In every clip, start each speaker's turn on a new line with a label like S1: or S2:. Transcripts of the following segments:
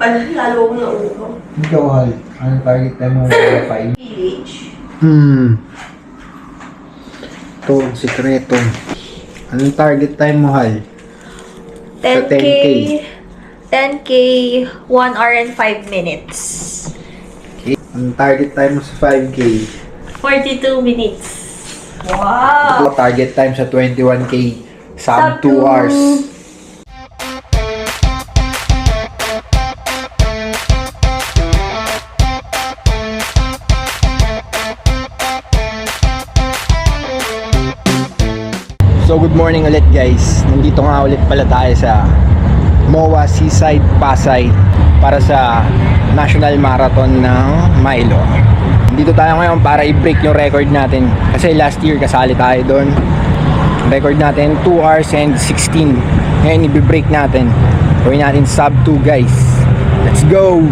S1: Lalo akong nauuhaw.
S2: Ikaw, Hal. Anong target time mo? 5?
S1: PH.
S2: Ito, sikreto. Anong target time mo, Hal?
S1: 10K. 10K, 1 hour and 5 minutes.
S2: Okay. Anong target time mo sa 5K?
S1: 42 minutes. Wow!
S2: Ito, target time sa 21K. Sub 2 hours. So good morning ulit guys. Nandito nga ulit pala tayo sa MOA Seaside Pasay para sa National Marathon ng Milo. Dito tayo ngayon para i-break yung record natin kasi last year kasali tayo doon. Record natin 2 hours and 16. Ngayon i-break natin. Gawin natin sub 2 guys. Let's go!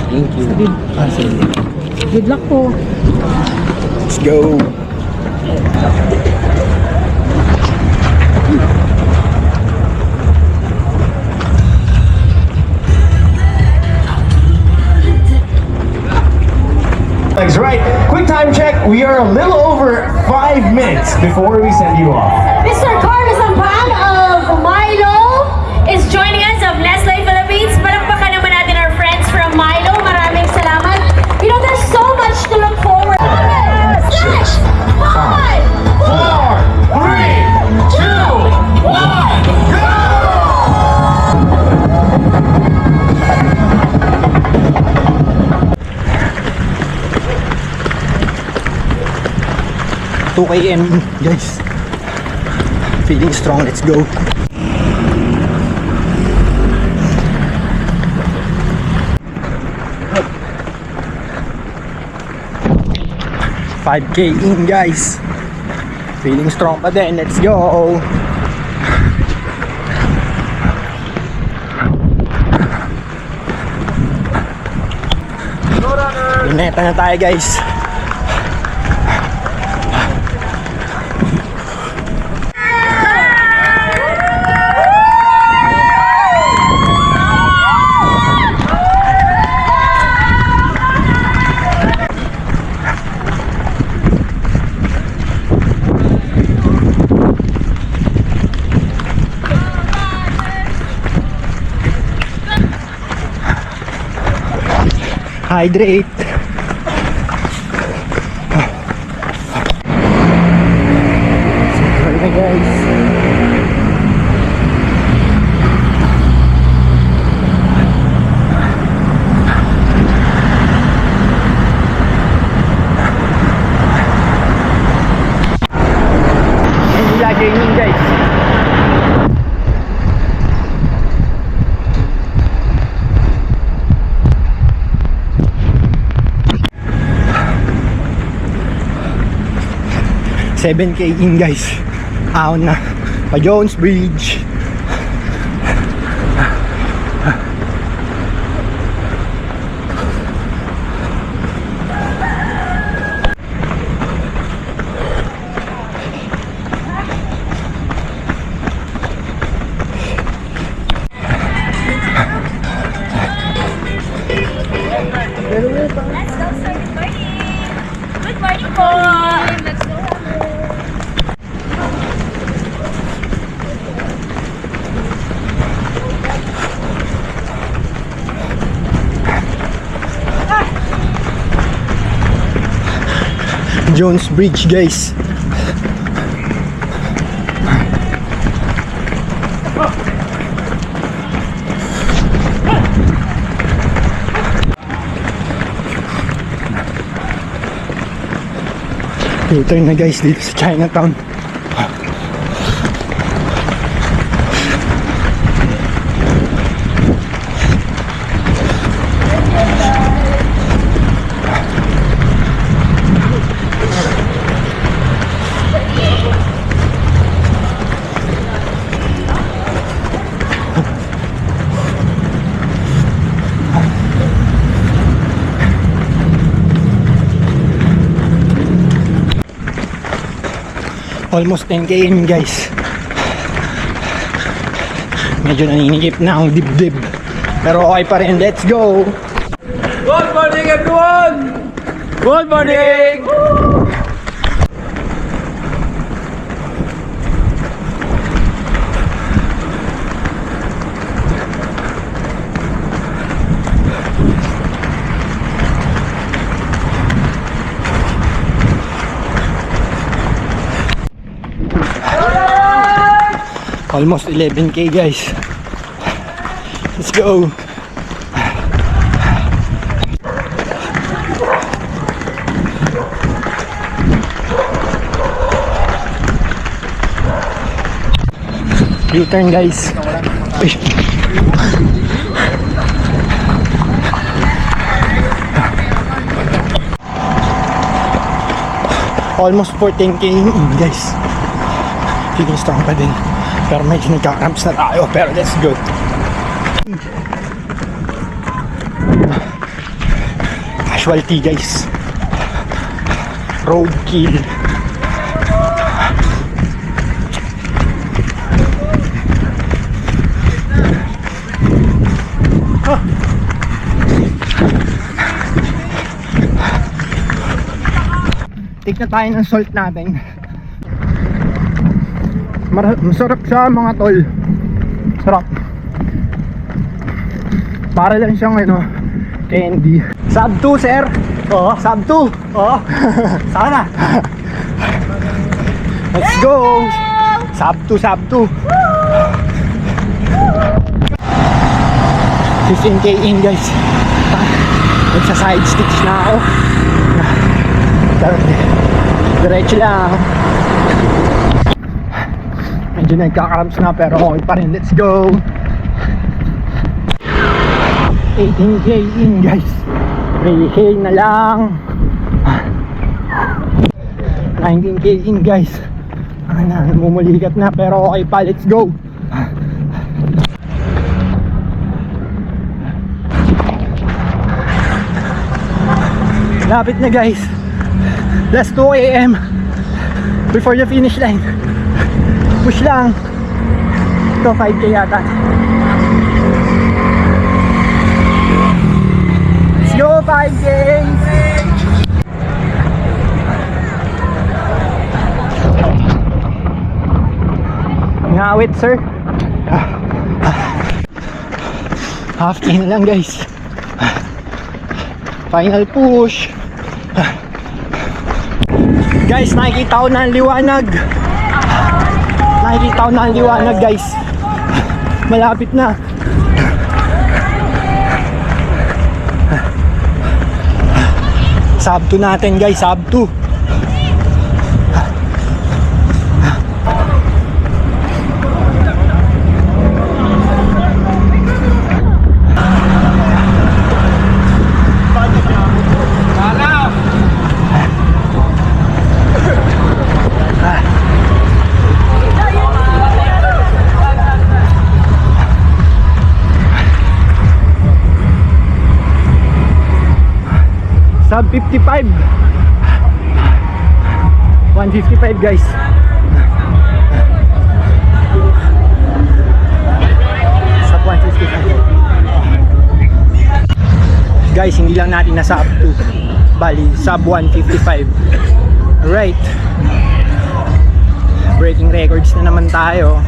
S2: Thank you.
S3: Good luck po.
S2: Let's go.
S4: Legs right. Quick time check. We are a little over 5 minutes before we send you off.
S5: Mr. Carlos Ampan of Milo is joining us of Nestle Philippines. Palakpakan naman natin our friends from Milo. Maraming salamat. You know, there's so much to look forward to. 6, 5,
S4: 4, 3, 2, 1, go!
S2: 2 km guys. Feeling strong. Let's go. $5K in guys. Feeling strong pa din. Let's go. Luneta na tayo guys. Hydrate. Sorry na guys. Hindi lagi yun guys. $7K in guys. Ahon na pa Jones Bridge.
S5: let's go, sir. Good morning. Good morning po. Let's go.
S2: Jones Bridge guys. U-turn na guys dito sa Chinatown. Almost 10 km guys. Medyo naninikip na ang dibdib. Pero okay pa rin. Let's go!
S3: Good morning, everyone! Good morning!
S2: Almost 11k guys. Let's go. U-turn guys. Uy. Almost 14k guys. Feeling strong pa din. Pero medyo nagka-cramps na tayo. Pero let's go. Casualty guys. Roadkill. Take na tayo ng salt natin. Masarap siya mga tol. Sarap. Para lang siyang ano, candy. Sub 2 sir. Oo. Sub 2. Oo. Sana. Let's go. Sub 2, sub 2. 15k in guys. Nagsa-side stitch na ako. Diretso lang. Medyo nagka-cramps na pero okay pa rin. Let's go. 18k in guys. 3k na lang. 19k in guys. Namumulikat na pero okay pa. Let's go. Lapit na guys. Last 2 AM before the finish line. Push lang. Ito 5k yata. Let's go 5k. Ngawit sir. Half k na lang guys. Final push. Guys, nakikita ko na ang liwanag. Nakikita ko na ang liwanag guys. Malapit na. Sub 2 natin guys, sub 2. Sub 55. 155 guys. Sub 155. Guys, hindi lang natin na sub 2. Bali, sub 155. Alright. Breaking records na naman tayo.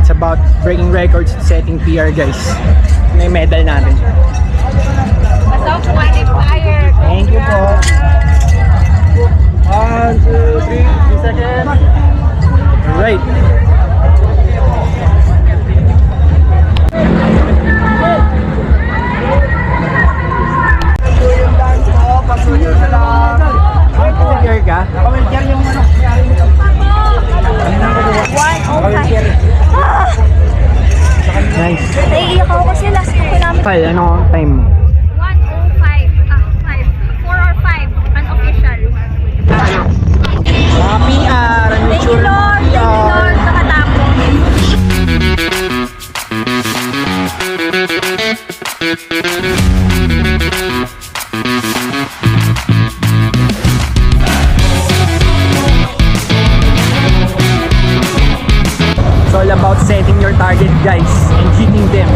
S2: It's about breaking records and setting PR guys. May medal natin. Thank you po. 1, 2, 3 seconds. Alright. Pasuyo na lang. Pag-clear ka? your target, guys, and hitting them.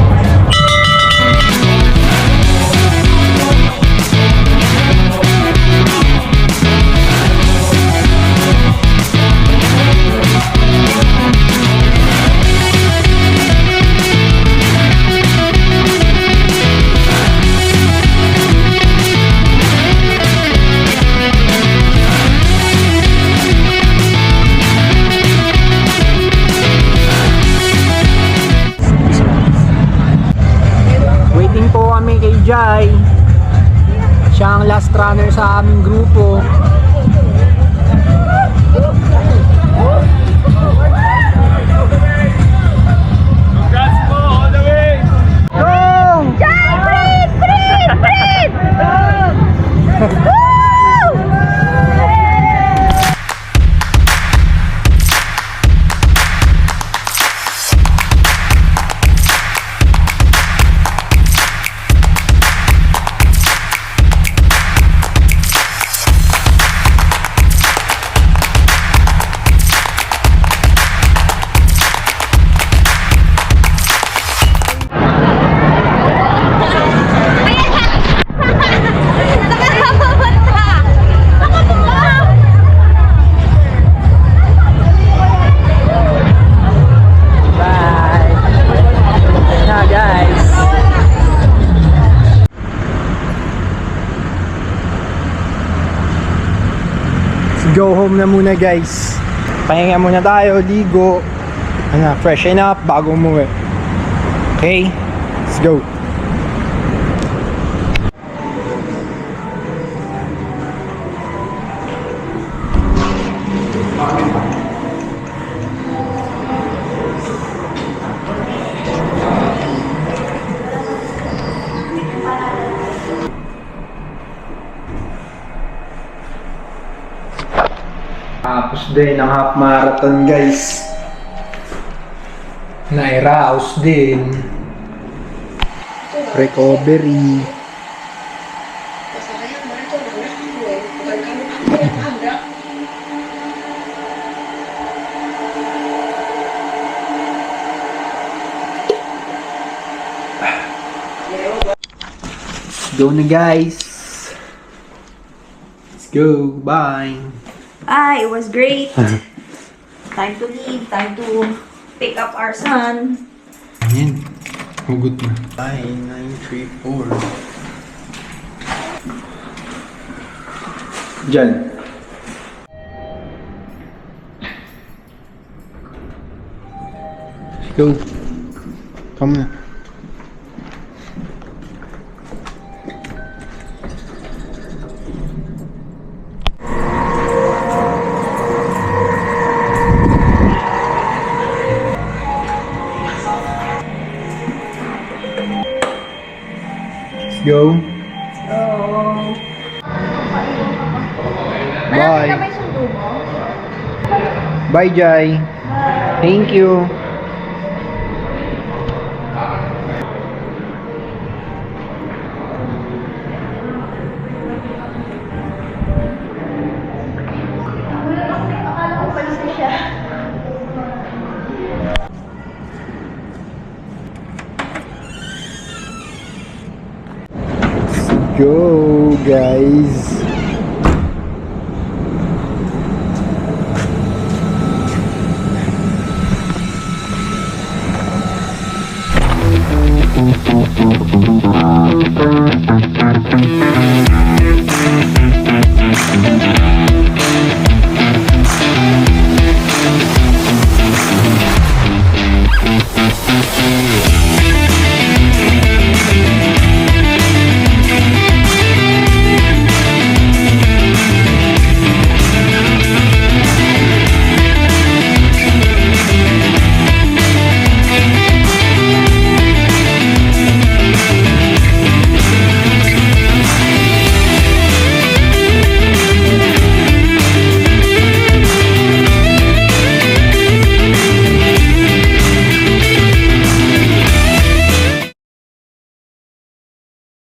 S2: Waiting po kami kay Jai. Siya ang last runner sa aming grupo.
S3: Congrats po, all the way!
S2: Go! Bye! Na guys! Let's go home na muna guys. Pahinga muna tayo, ligo. Ano, freshen up bago umuwi. Okay? Let's go. Tapos din ang half marathon guys. Nairaos din. Recovery. Let's go na guys. Let's go. Bye.
S1: It was great. Time to leave. Time to pick up our son.
S2: Ayan. Hugot na. 934. Diyan. Let's go. Come na. Let's go.
S1: Oh.
S2: Bye.
S1: Malapit na ba yung sundo mo?
S2: Bye, Jai. Thank you. Go, guys.